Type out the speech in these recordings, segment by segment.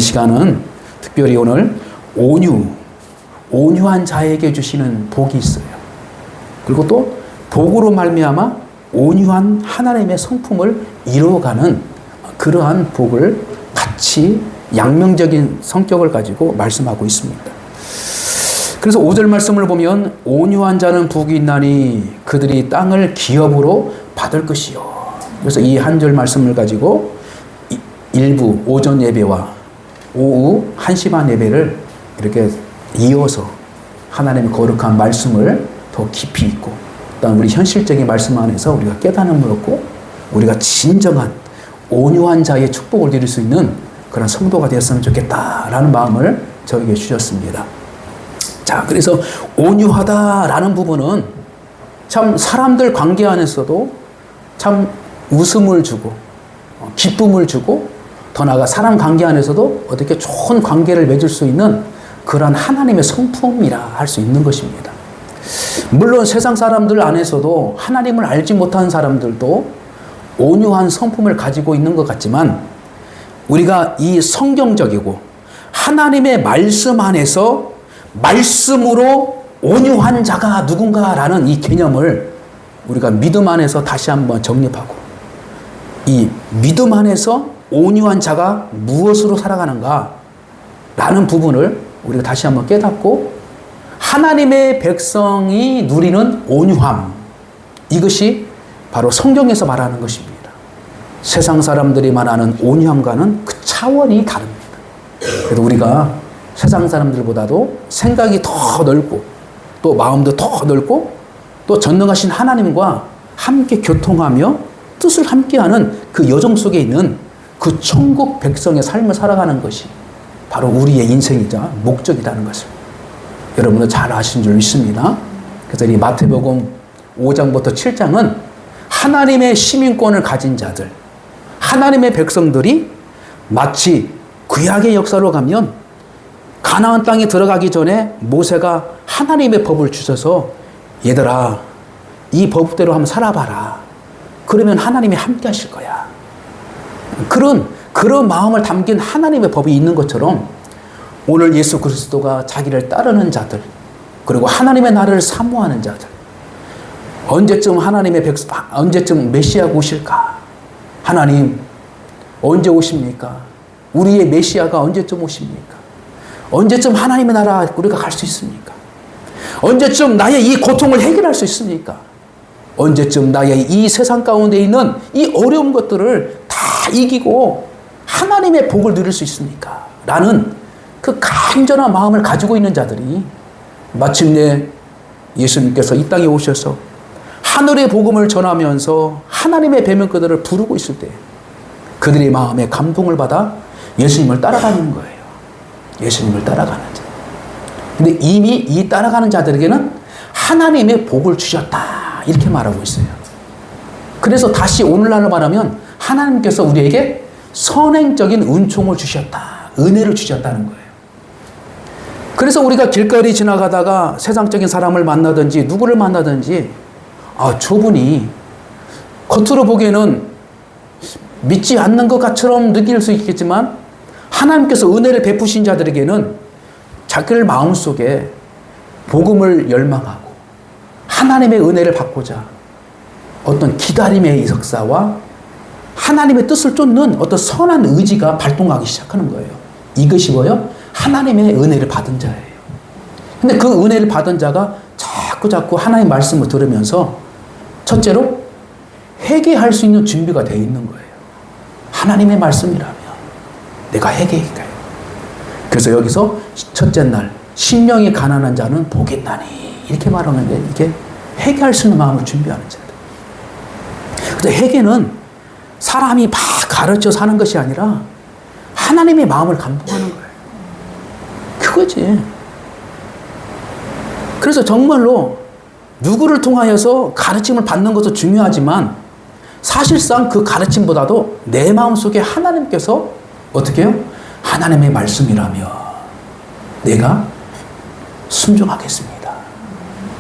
시간은 특별히 오늘 온유한 자에게 주시는 복이 있어요. 그리고 또 복으로 말미암아 온유한 하나님의 성품을 이루어가는 그러한 복을 같이 양면적인 성격을 가지고 말씀하고 있습니다. 그래서 5절 말씀을 보면 온유한 자는 복이 있나니 그들이 땅을 기업으로 받을 것이요. 그래서 이 한 절 말씀을 가지고 일부 오전 예배와 오후 1시 반 예배를 이렇게 이어서 하나님의 거룩한 말씀을 더 깊이 있고 그다음 우리 현실적인 말씀 안에서 우리가 깨달음을 얻고 우리가 진정한 온유한 자의 축복을 누릴 수 있는 그런 성도가 되었으면 좋겠다라는 마음을 저에게 주셨습니다. 자, 그래서 온유하다라는 부분은 참 사람들 관계 안에서도 참 웃음을 주고 기쁨을 주고 더 나아가 사람 관계 안에서도 어떻게 좋은 관계를 맺을 수 있는 그런 하나님의 성품이라 할 수 있는 것입니다. 물론 세상 사람들 안에서도 하나님을 알지 못하는 사람들도 온유한 성품을 가지고 있는 것 같지만 우리가 이 성경적이고 하나님의 말씀 안에서 말씀으로 온유한 자가 누군가라는 이 개념을 우리가 믿음 안에서 다시 한번 정립하고 이 믿음 안에서 온유한 자가 무엇으로 살아가는가 라는 부분을 우리가 다시 한번 깨닫고 하나님의 백성이 누리는 온유함, 이것이 바로 성경에서 말하는 것입니다. 세상 사람들이 말하는 온유함과는 그 차원이 다릅니다. 그래서 우리가 세상 사람들보다도 생각이 더 넓고 또 마음도 더 넓고 또 전능하신 하나님과 함께 교통하며 뜻을 함께하는 그 여정 속에 있는 그 천국 백성의 삶을 살아가는 것이 바로 우리의 인생이자 목적이라는 것을 여러분은 잘 아신 줄 믿습니다. 그래서 이 마태복음 5장부터 7장은 하나님의 시민권을 가진 자들, 하나님의 백성들이 마치 구약의 역사로 가면 가나안 땅에 들어가기 전에 모세가 하나님의 법을 주셔서 얘들아 이 법대로 한번 살아봐라. 그러면 하나님이 함께 하실 거야. 그런 마음을 담긴 하나님의 법이 있는 것처럼 오늘 예수 그리스도가 자기를 따르는 자들 그리고 하나님의 나라를 사모하는 자들 언제쯤 메시아가 오실까? 하나님 언제 오십니까? 우리의 메시아가 언제쯤 오십니까? 언제쯤 하나님의 나라 우리가 갈 수 있습니까? 언제쯤 나의 이 고통을 해결할 수 있습니까? 언제쯤 나의 이 세상 가운데 있는 이 어려운 것들을 다 이기고 하나님의 복을 누릴 수 있습니까? 라는 그 간절한 마음을 가지고 있는 자들이 마침내 예수님께서 이 땅에 오셔서 하늘의 복음을 전하면서 하나님의 배명꾼들을 부르고 있을 때 그들의 마음에 감동을 받아 예수님을 따라가는 거예요. 예수님을 따라가는 자. 근데 이미 이 따라가는 자들에게는 하나님의 복을 주셨다. 이렇게 말하고 있어요. 그래서 다시 오늘날로 말하면 하나님께서 우리에게 선행적인 은총을 주셨다. 은혜를 주셨다는 거예요. 그래서 우리가 길거리 지나가다가 세상적인 사람을 만나든지 누구를 만나든지 저분이 겉으로 보기에는 믿지 않는 것처럼 느낄 수 있겠지만 하나님께서 은혜를 베푸신 자들에게는 자기를 마음속에 복음을 열망하고 하나님의 은혜를 받고자 어떤 기다림의 역사와 하나님의 뜻을 쫓는 어떤 선한 의지가 발동하기 시작하는 거예요. 이것이 뭐예요? 하나님의 은혜를 받은 자예요. 근데 그 은혜를 받은 자가 자꾸 하나님의 말씀을 들으면서 첫째로 회개할 수 있는 준비가 되어 있는 거예요. 하나님의 말씀이라면 내가 회개할까요? 그래서 여기서 첫째 날 심령이 가난한 자는 복있나니 이렇게 말하는데 이게 회개할 수 있는 마음을 준비하는 자들. 근데 회개는 사람이 막 가르쳐 사는 것이 아니라 하나님의 마음을 감동하는 거예요. 그거지. 그래서 정말로 누구를 통하여서 가르침을 받는 것도 중요하지만 사실상 그 가르침보다도 내 마음속에 하나님께서 어떻게 해요? 하나님의 말씀이라며 내가 순종하겠습니다.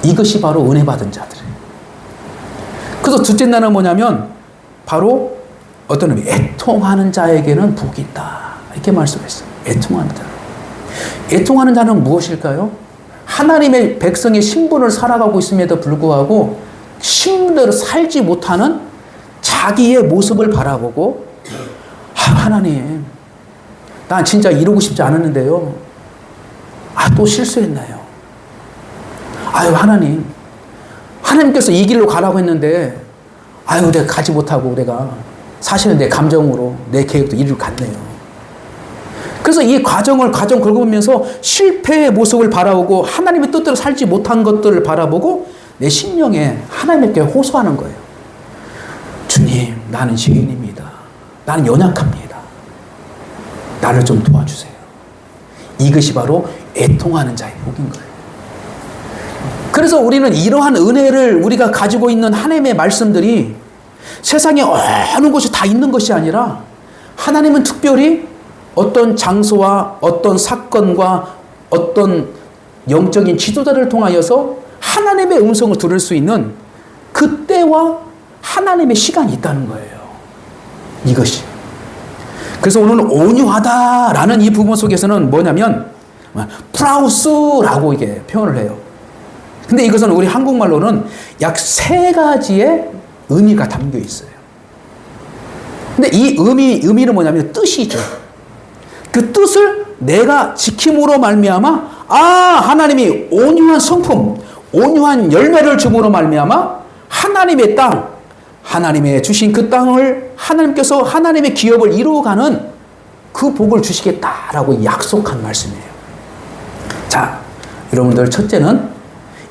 이것이 바로 은혜 받은 자들이에요. 그래서 둘째 날은 뭐냐면 바로 어떤 의미 애통하는 자에게는 복이 있다. 이렇게 말씀했어요. 애통하는 자. 애통하는 자는 무엇일까요? 하나님의 백성의 신분을 살아가고 있음에도 불구하고 신분대로 살지 못하는 자기의 모습을 바라보고 하나님, 난 진짜 이러고 싶지 않았는데요. 또 실수했나요? 아유, 하나님께서 이 길로 가라고 했는데 내가 가지 못하고 내가 사실은 내 감정으로 내 계획도 이리로 갔네요. 그래서 이 과정 걸어보면서 실패의 모습을 바라보고 하나님의 뜻대로 살지 못한 것들을 바라보고 내 심령에 하나님께 호소하는 거예요. 주님, 나는 죄인입니다. 나는 연약합니다. 나를 좀 도와주세요. 이것이 바로 애통하는 자의 복인 거예요. 그래서 우리는 이러한 은혜를 우리가 가지고 있는 하나님의 말씀들이 세상에 어느 곳이 다 있는 것이 아니라 하나님은 특별히 어떤 장소와 어떤 사건과 어떤 영적인 지도자를 통하여서 하나님의 음성을 들을 수 있는 그 때와 하나님의 시간이 있다는 거예요. 이것이. 그래서 오늘 온유하다라는 이 부분 속에서는 뭐냐면 프라우스라고 이게 표현을 해요. 근데 이것은 우리 한국말로는 약 3가지의 의미가 담겨 있어요. 근데 이 의미는 뭐냐면 뜻이죠. 그 뜻을 내가 지킴으로 말미암아 하나님이 온유한 성품, 온유한 열매를 줌으로 말미암아 하나님의 땅, 하나님의 주신 그 땅을 하나님께서 하나님의 기업을 이루어가는 그 복을 주시겠다라고 약속한 말씀이에요. 자, 여러분들 첫째는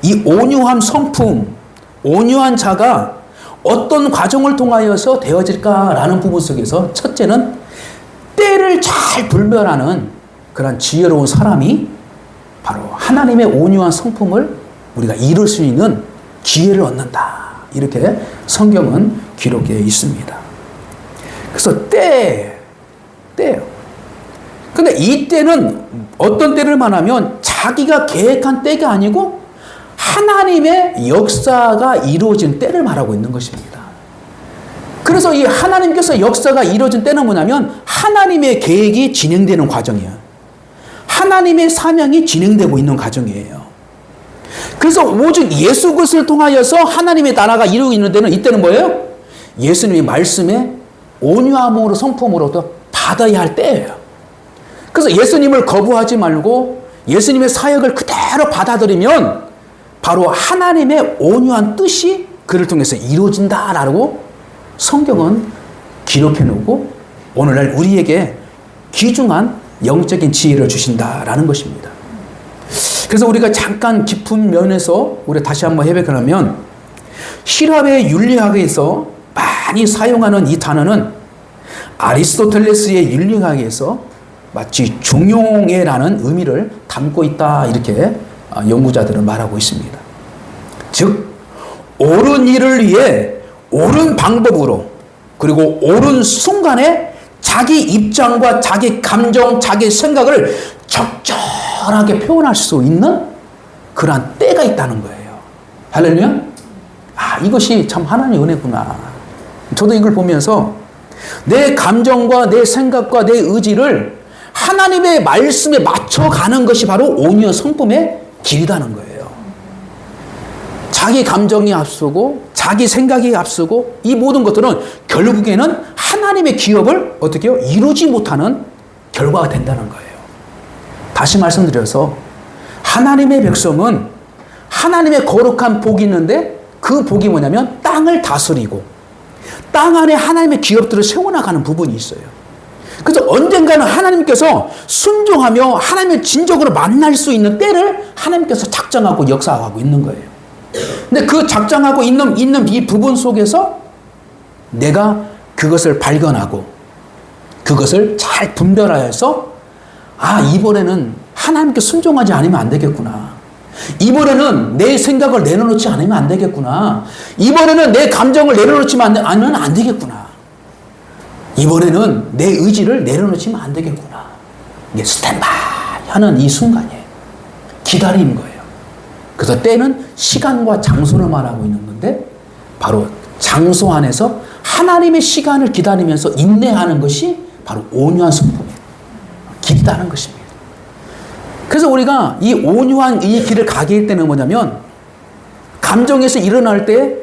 이 온유한 성품, 온유한 자가 어떤 과정을 통하여서 되어질까라는 부분 속에서 첫째는 때를 잘 분별하는 그런 지혜로운 사람이 바로 하나님의 온유한 성품을 우리가 이룰 수 있는 기회를 얻는다. 이렇게 성경은 기록되어 있습니다. 그래서 때예요. 근데 이 때는 어떤 때를 말하면 자기가 계획한 때가 아니고 하나님의 역사가 이루어진 때를 말하고 있는 것입니다. 그래서 이 하나님께서 역사가 이루어진 때는 뭐냐면 하나님의 계획이 진행되는 과정이에요. 하나님의 사명이 진행되고 있는 과정이에요. 그래서 오직 예수 그리스도를 통하여서 하나님의 나라가 이루어지고 있는 때는 이때는 뭐예요? 예수님의 말씀에 온유함으로 성품으로도 받아야 할 때예요. 그래서 예수님을 거부하지 말고 예수님의 사역을 그대로 받아들이면 바로 하나님의 온유한 뜻이 그를 통해서 이루어진다라고 성경은 기록해 놓고 오늘날 우리에게 귀중한 영적인 지혜를 주신다라는 것입니다. 그래서 우리가 잠깐 깊은 면에서 우리 다시 한번 해석을 하면希腊의 윤리학에서 많이 사용하는 이 단어는 아리스토텔레스의 윤리학에서 마치 중용해라는 의미를 담고 있다 이렇게 연구자들은 말하고 있습니다. 즉 옳은 일을 위해 옳은 방법으로 그리고 옳은 순간에 자기 입장과 자기 감정, 자기 생각을 적절하게 표현할 수 있는 그러한 때가 있다는 거예요. 할렐루야? 이것이 참 하나님의 은혜구나. 저도 이걸 보면서 내 감정과 내 생각과 내 의지를 하나님의 말씀에 맞춰가는 것이 바로 온유한 성품의 길이라는 거예요. 자기 감정이 앞서고 자기 생각이 앞서고 이 모든 것들은 결국에는 하나님의 기업을 어떻게 해요? 이루지 못하는 결과가 된다는 거예요. 다시 말씀드려서 하나님의 백성은 하나님의 거룩한 복이 있는데 그 복이 뭐냐면 땅을 다스리고 땅 안에 하나님의 기업들을 세워나가는 부분이 있어요. 그래서 언젠가는 하나님께서 순종하며 하나님을 진정으로 만날 수 있는 때를 하나님께서 작정하고 역사하고 있는 거예요. 근데 그 작정하고 있는 이 부분 속에서 내가 그것을 발견하고 그것을 잘 분별하여서 이번에는 하나님께 순종하지 않으면 안 되겠구나. 이번에는 내 생각을 내려놓지 않으면 안 되겠구나. 이번에는 내 감정을 내려놓지 않으면 안 되겠구나. 이번에는 내 의지를 내려놓지면 안 되겠구나. 이게 스탠바이 하는 이 순간이에요. 기다리는 거예요. 그래서 때는 시간과 장소를 말하고 있는 건데 바로 장소 안에서 하나님의 시간을 기다리면서 인내하는 것이 바로 온유한 성품이에요. 길이다는 것입니다. 그래서 우리가 이 온유한 이 길을 가게 할 때는 뭐냐면, 감정에서 일어날 때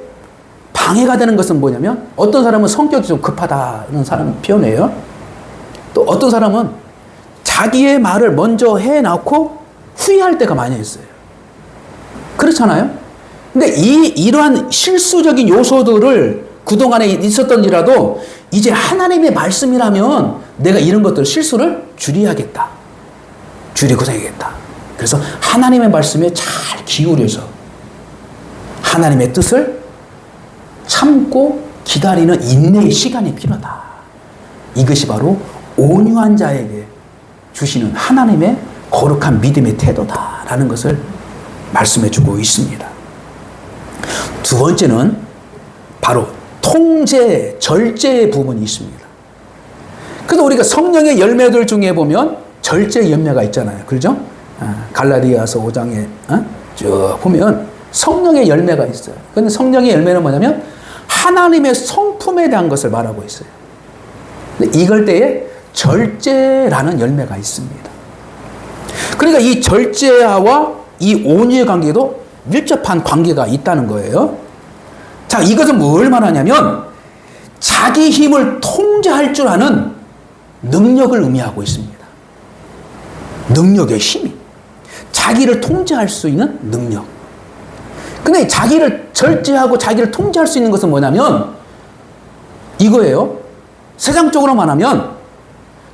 방해가 되는 것은 뭐냐면, 어떤 사람은 성격이 좀 급하다는 사람 표현해요. 또 어떤 사람은 자기의 말을 먼저 해놓고 후회할 때가 많이 있어요. 그렇잖아요? 근데 이러한 실수적인 요소들을 그동안에 있었던지라도 이제 하나님의 말씀이라면 내가 이런 것들 실수를 줄여야겠다. 줄이고 다니겠다. 그래서 하나님의 말씀에 잘 기울여서 하나님의 뜻을 참고 기다리는 인내의 시간이 필요하다. 이것이 바로 온유한 자에게 주시는 하나님의 거룩한 믿음의 태도다라는 것을 말씀해 주고 있습니다. 두 번째는 바로 통제, 절제의 부분이 있습니다. 그래서 우리가 성령의 열매들 중에 보면 절제 열매가 있잖아요. 그렇죠? 갈라디아서 5장에 쭉 보면 성령의 열매가 있어요. 근데 성령의 열매는 뭐냐면 하나님의 성품에 대한 것을 말하고 있어요. 근데 이걸 때에 절제라는 열매가 있습니다. 그러니까 이 절제와 이 온유의 관계도 밀접한 관계가 있다는 거예요. 자, 이것은 뭘 말하냐면 자기 힘을 통제할 줄 아는 능력을 의미하고 있습니다. 능력의 힘이. 자기를 통제할 수 있는 능력. 근데 자기를 절제하고 자기를 통제할 수 있는 것은 뭐냐면 이거예요. 세상적으로 말하면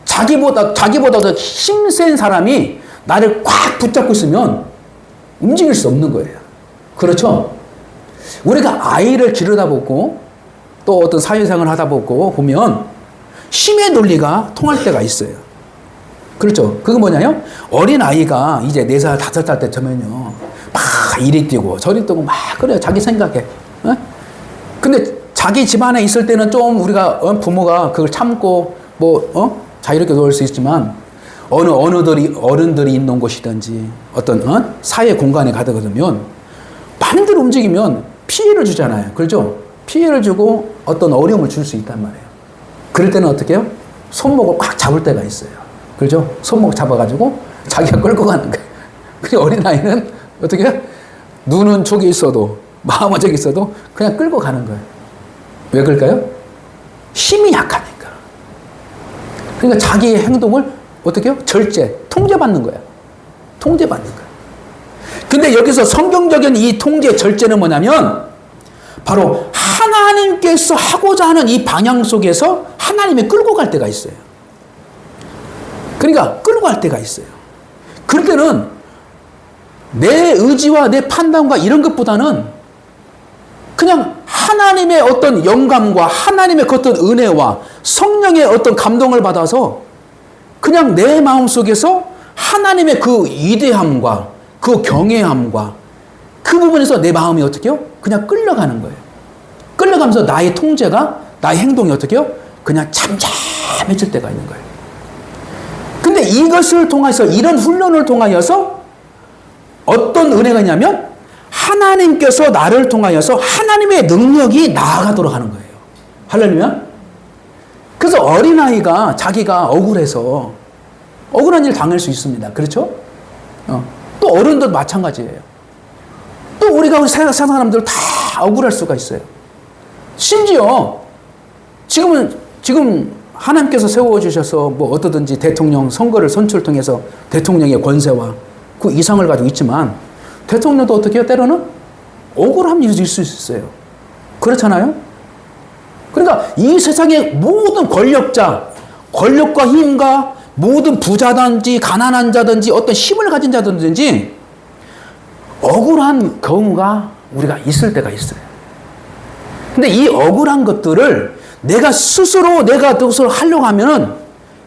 자기보다 더 힘센 사람이 나를 꽉 붙잡고 있으면 움직일 수 없는 거예요. 그렇죠? 우리가 아이를 기르다 보고 또 어떤 사회생활을 하다 보면 힘의 논리가 통할 때가 있어요. 그렇죠? 그건 뭐냐면 어린 아이가 이제 4살, 5살 때 되면요. 막 이리 뛰고 저리 뛰고 막 그래요. 자기 생각에. 근데 자기 집안에 있을 때는 좀 우리가 부모가 그걸 참고 자유롭게 놀 수 있지만 어른들이 있는 곳이든지 어떤 사회 공간에 가다 보면 마음대로 움직이면 피해를 주잖아요. 그렇죠? 피해를 주고 어떤 어려움을 줄 수 있단 말이에요. 그럴 때는 어떻게 해요? 손목을 꽉 잡을 때가 있어요. 그렇죠? 손목 잡아가지고 자기가 끌고 가는 거예요. 그 어린아이는 어떻게 해요? 눈은 저기 있어도 마음은 저기 있어도 그냥 끌고 가는 거예요. 왜 그럴까요? 힘이 약하니까. 그러니까 자기의 행동을 어떻게 해요? 절제, 통제받는 거예요. 통제받는 거예요. 근데 여기서 성경적인 이 통제, 절제는 뭐냐면 바로 하나님께서 하고자 하는 이 방향 속에서 하나님이 끌고 갈 때가 있어요. 그러니까 끌고 갈 때가 있어요. 그럴 때는 내 의지와 내 판단과 이런 것보다는 그냥 하나님의 어떤 영감과 하나님의 그 어떤 은혜와 성령의 어떤 감동을 받아서 그냥 내 마음속에서 하나님의 그 위대함과 그 경외함과 그 부분에서 내 마음이 어떻게 해요? 그냥 끌려가는 거예요. 끌려가면서 나의 통제가, 나의 행동이 어떻게 해요? 그냥 잠잠해질 때가 있는 거예요. 근데 이것을 통해서, 이런 훈련을 통하여서 어떤 은혜가 있냐면 하나님께서 나를 통하여서 하나님의 능력이 나아가도록 하는 거예요. 할렐루야? 그래서 어린아이가 자기가 억울해서 억울한 일 당할 수 있습니다. 그렇죠? 또 어른도 마찬가지예요. 또 우리가 세상 사람들 다 억울할 수가 있어요. 심지어 지금 하나님께서 세워주셔서 뭐 어떠든지 대통령 선거를 선출 통해서 대통령의 권세와 그 이상을 가지고 있지만 대통령도 어떻게 해요? 때로는 억울함이 있을 수 있어요. 그렇잖아요? 그러니까 이 세상의 모든 권력자, 권력과 힘과 모든 부자든지 가난한 자든지 어떤 힘을 가진 자든지 억울한 경우가 우리가 있을 때가 있어요. 근데 이 억울한 것들을 내가 스스로 그것을 하려고 하면은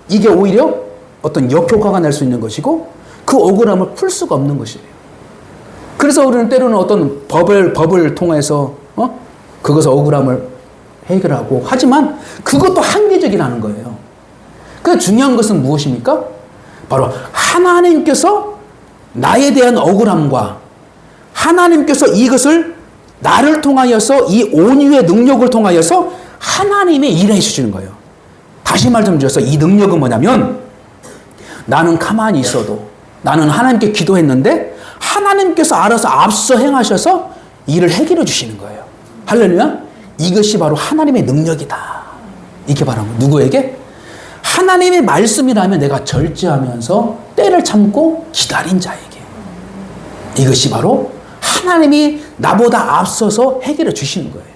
이게 오히려 어떤 역효과가 날 수 있는 것이고 그 억울함을 풀 수가 없는 것이에요. 그래서 우리는 때로는 어떤 법을 통해서 그것을 억울함을 해결하고 하지만 그것도 한계적이라는 거예요. 그 중요한 것은 무엇입니까? 바로 하나님께서 나에 대한 억울함과 하나님께서 이것을 나를 통하여서 이 온유의 능력을 통하여서 하나님이 일해 주시는 거예요. 다시 말 좀 드려서 이 능력은 뭐냐면 나는 가만히 있어도 나는 하나님께 기도했는데 하나님께서 알아서 앞서 행하셔서 일을 해결해 주시는 거예요. 할렐루야. 이것이 바로 하나님의 능력이다. 이렇게 말하는 거예요. 누구에게? 하나님의 말씀이라면 내가 절제하면서 때를 참고 기다린 자에게. 이것이 바로 하나님이 나보다 앞서서 해결해 주시는 거예요.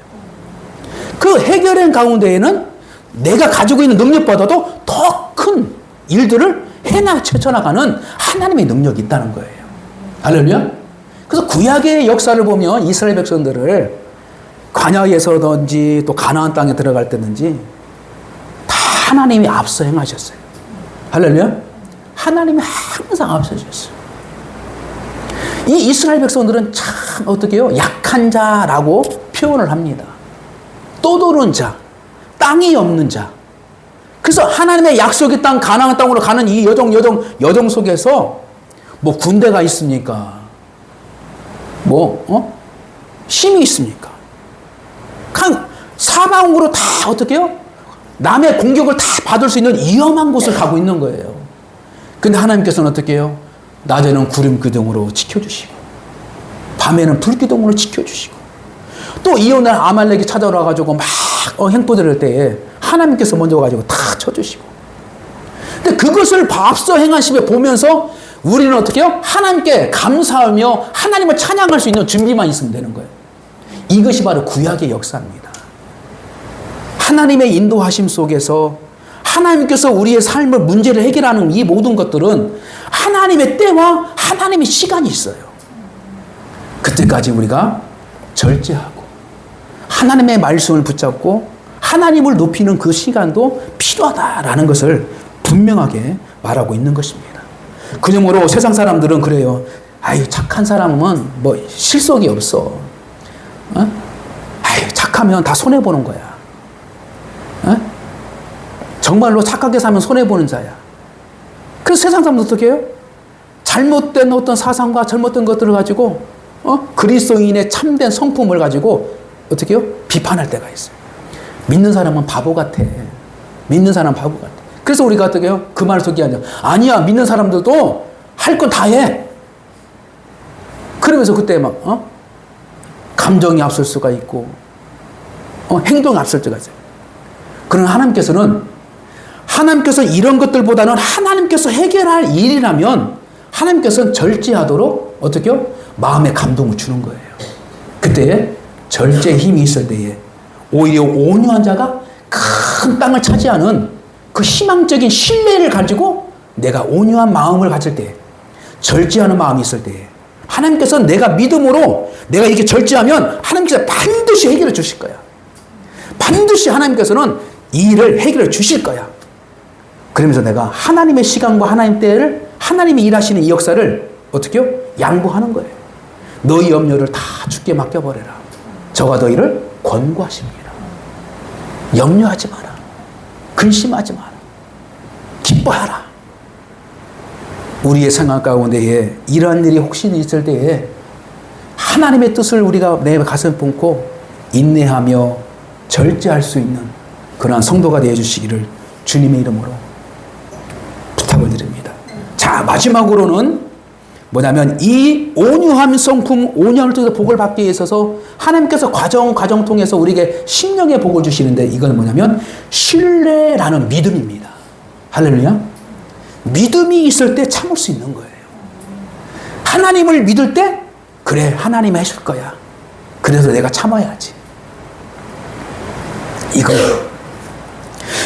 그 해결의 가운데에는 내가 가지고 있는 능력보다도 더 큰 일들을 헤쳐나가는 하나님의 능력이 있다는 거예요. 할렐루야. 그래서 구약의 역사를 보면 이스라엘 백성들을 광야에서든지 또 가나안 땅에 들어갈 때든지 다 하나님이 앞서 행하셨어요. 할렐루야. 하나님이 항상 앞서셨어요. 이 이스라엘 백성들은 참 어떻게 해요? 약한 자라고 표현을 합니다. 떠도는 자, 땅이 없는 자. 그래서 하나님의 약속의 땅 가나안 땅으로 가는 이 여정 속에서 뭐 군대가 있습니까? 힘이 있습니까? 사방으로 다 어떻게 해요? 남의 공격을 다 받을 수 있는 위험한 곳을 가고 있는 거예요. 근데 하나님께서는 어떻게 해요? 낮에는 구름 기둥으로 지켜주시고 밤에는 불 기둥으로 지켜주시고 또 이웃날 아말렉이 찾아와 가지고 막 행포될 때에 하나님께서 먼저 가지고 다 쳐주시고. 근데 그것을 앞서 행하심에 보면서 우리는 어떻게 해요? 하나님께 감사하며 하나님을 찬양할 수 있는 준비만 있으면 되는 거예요. 이것이 바로 구약의 역사입니다. 하나님의 인도하심 속에서 하나님께서 우리의 삶을 문제를 해결하는 이 모든 것들은 하나님의 때와 하나님의 시간이 있어요. 그때까지 우리가 절제하고 하나님의 말씀을 붙잡고 하나님을 높이는 그 시간도 필요하다라는 것을 분명하게 말하고 있는 것입니다. 그러므로 세상 사람들은 그래요. 아유, 착한 사람은 뭐 실속이 없어. 아유, 착하면 다 손해보는 거야. 정말로 착하게 사면 손해보는 자야. 그래서 세상 사람들 어떻게 해요? 잘못된 어떤 사상과 잘못된 것들을 가지고 그리스도인의 참된 성품을 가지고 어떻게 해요? 비판할 때가 있어요. 믿는 사람은 바보 같아. 믿는 사람은 바보 같아. 그래서 우리가 어떻게 해요? 그 말을 속이 아니야. 믿는 사람들도 할 건 다 해. 그러면서 그때 막 감정이 앞설 수가 있고 행동이 앞설 때가 있어요. 그러나 하나님께서 이런 것들보다는 하나님께서 해결할 일이라면 하나님께서는 절제하도록 어떻게 해요? 마음의 감동을 주는 거예요. 그때 절제의 힘이 있을 때에 오히려 온유한 자가 큰 땅을 차지하는 그 희망적인 신뢰를 가지고 내가 온유한 마음을 가질 때, 절제하는 마음이 있을 때 하나님께서 내가 믿음으로 내가 이렇게 절제하면 하나님께서 반드시 해결해 주실 거야. 반드시 하나님께서는 이 일을 해결해 주실 거야. 그러면서 내가 하나님의 시간과 하나님 때를 하나님이 일하시는 이 역사를 어떻게 해요? 양보하는 거예요. 너희 염려를 다 주께 맡겨버려라. 저가 너희를 권고하십니다. 염려하지 마라. 근심하지 마라. 기뻐하라. 우리의 생각 가운데에 이러한 일이 혹시 있을 때에 하나님의 뜻을 우리가 내 가슴에 품고 인내하며 절제할 수 있는 그러한 성도가 되어주시기를 주님의 이름으로 부탁을 드립니다. 자, 마지막으로는 뭐냐면 이 온유함 성품, 온유함을 통해서 복을 받기 위해서 하나님께서 과정 통해서 우리에게 심령의 복을 주시는데 이건 뭐냐면 신뢰라는 믿음입니다. 할렐루야. 믿음이 있을 때 참을 수 있는 거예요. 하나님을 믿을 때 그래, 하나님이 하실 거야. 그래서 내가 참아야지. 이거예요.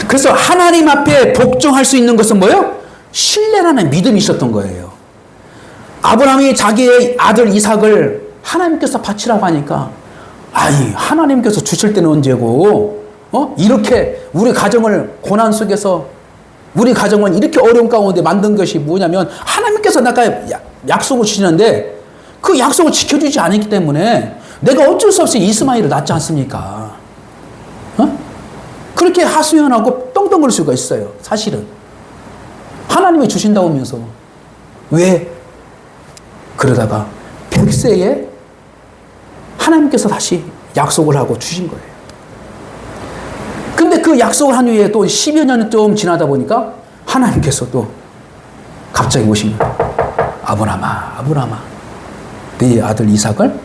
그래서 하나님 앞에 복종할 수 있는 것은 뭐예요? 신뢰라는 믿음이 있었던 거예요. 아브라함이 자기의 아들 이삭을 하나님께서 바치라고 하니까 아니, 하나님께서 주실 때는 언제고 이렇게 우리 가정을 고난 속에서 우리 가정을 이렇게 어려운 가운데 만든 것이 뭐냐면 하나님께서 내가 약속을 주시는데 그 약속을 지켜주지 않았기 때문에 내가 어쩔 수 없이 이스마엘을 낳지 않습니까? 그렇게 하소연하고 떵떵거릴 수가 있어요. 사실은 하나님이 주신다고 하면서 왜 그러다가 100세에 하나님께서 다시 약속을 하고 주신 거예요. 근데 그 약속을 한 후에 또 10여 년이 좀 지나다 보니까 하나님께서 또 갑자기 오시면 아브라함아 네 아들 이삭을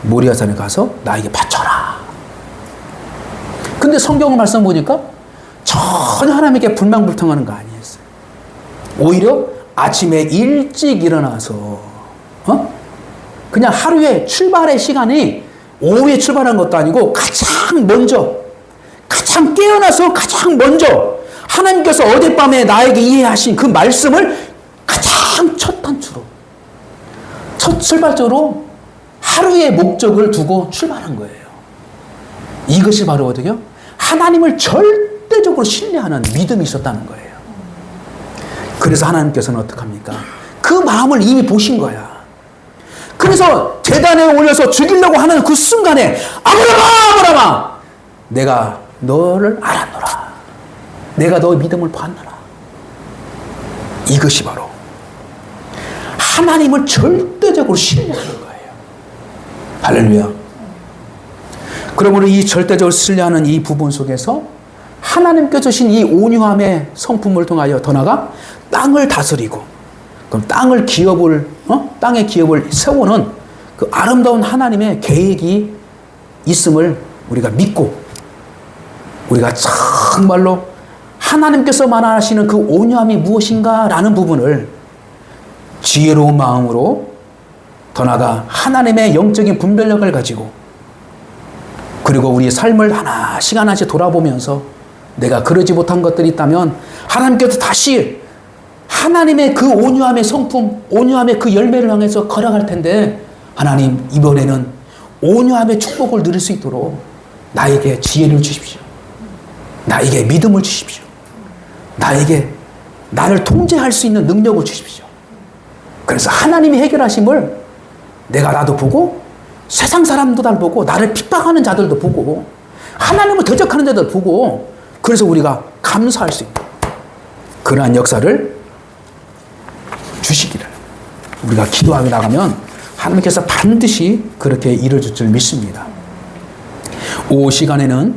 모리아산에 가서 나에게 바쳐라. 근데 성경 말씀 보니까 전혀 하나님께 불만불평하는 거 아니었어요. 오히려 아침에 일찍 일어나서 그냥 하루에 출발의 시간이 오후에 출발한 것도 아니고 가장 깨어나서 가장 먼저 하나님께서 어젯밤에 나에게 이해하신 그 말씀을 가장 첫 단추로 첫 출발적으로 하루의 목적을 두고 출발한 거예요. 이것이 바로 어떻게요? 하나님을 절대적으로 신뢰하는 믿음이 있었다는 거예요. 그래서 하나님께서는 어떡합니까? 그 마음을 이미 보신 거야. 그래서 제단에 올려서 죽이려고 하는 그 순간에 아브라함아 내가 너를 알았노라. 내가 너의 믿음을 보았노라. 이것이 바로 하나님을 절대적으로 신뢰하는 거예요. 할렐루야. 그러므로 이 절대적으로 신뢰하는 이 부분 속에서 하나님께 주신 이 온유함의 성품을 통하여 더 나아가 땅을 다스리고 그럼 땅의 기업을 세우는 그 아름다운 하나님의 계획이 있음을 우리가 믿고 우리가 정말로 하나님께서 말하시는 그 온유함이 무엇인가라는 부분을 지혜로운 마음으로 더 나아가 하나님의 영적인 분별력을 가지고 그리고 우리의 삶을 하나씩 돌아보면서 내가 그러지 못한 것들이 있다면 하나님께서 다시 하나님의 그 온유함의 성품, 온유함의 그 열매를 향해서 걸어갈 텐데 하나님 이번에는 온유함의 축복을 누릴 수 있도록 나에게 지혜를 주십시오. 나에게 믿음을 주십시오. 나에게 나를 통제할 수 있는 능력을 주십시오. 그래서 하나님이 해결하심을 나도 보고 세상 사람도 날 보고 나를 핍박하는 자들도 보고 하나님을 대적하는 자들도 보고 그래서 우리가 감사할 수 있는 그러한 역사를 주시기를 우리가 기도하며 나가면 하나님께서 반드시 그렇게 이루어질 줄 믿습니다. 오후 시간에는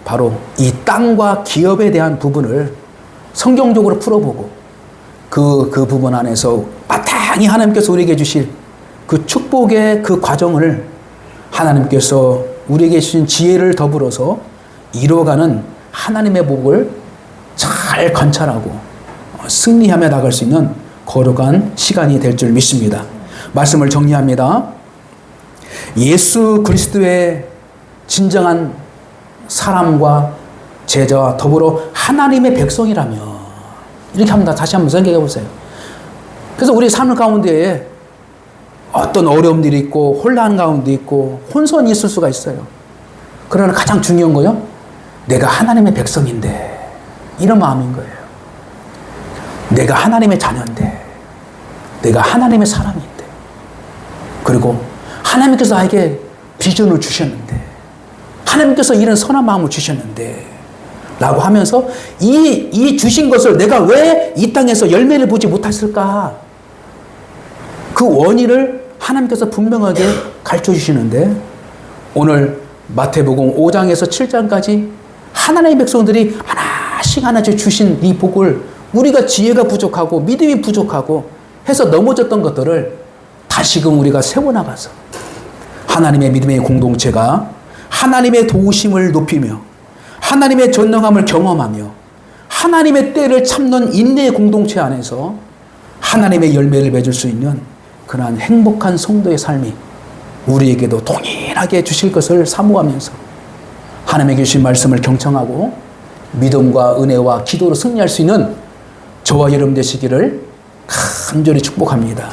바로 이 땅과 기업에 대한 부분을 성경적으로 풀어보고 그 부분 안에서 마땅히 하나님께서 우리에게 주실 그 축복의 그 과정을 하나님께서 우리에게 주신 지혜를 더불어서 이루어가는 하나님의 복을 잘 관찰하고 승리하며 나갈 수 있는 거룩한 시간이 될 줄 믿습니다. 말씀을 정리합니다. 예수 그리스도의 진정한 사람과 제자와 더불어 하나님의 백성이라면 이렇게 합니다. 다시 한번 생각해 보세요. 그래서 우리 삶 가운데에 어떤 어려움들이 있고 혼란 가운데 있고 혼선이 있을 수가 있어요. 그러나 가장 중요한 거요. 내가 하나님의 백성인데 이런 마음인 거예요. 내가 하나님의 자녀인데 내가 하나님의 사람인데 그리고 하나님께서 나에게 비전을 주셨는데 하나님께서 이런 선한 마음을 주셨는데 라고 하면서 이 주신 것을 내가 왜 이 땅에서 열매를 보지 못했을까? 그 원인을 하나님께서 분명하게 가르쳐 주시는데 오늘 마태복음 5장에서 7장까지 하나님의 백성들이 하나씩 주신 이 복을 우리가 지혜가 부족하고 믿음이 부족하고 해서 넘어졌던 것들을 다시금 우리가 세워나가서 하나님의 믿음의 공동체가 하나님의 도우심을 높이며 하나님의 전능함을 경험하며 하나님의 때를 참는 인내의 공동체 안에서 하나님의 열매를 맺을 수 있는 그러한 행복한 성도의 삶이 우리에게도 동일하게 주실 것을 사모하면서 하나님의 주신 말씀을 경청하고 믿음과 은혜와 기도로 승리할 수 있는 저와 여러분 되시기를 간절히 축복합니다.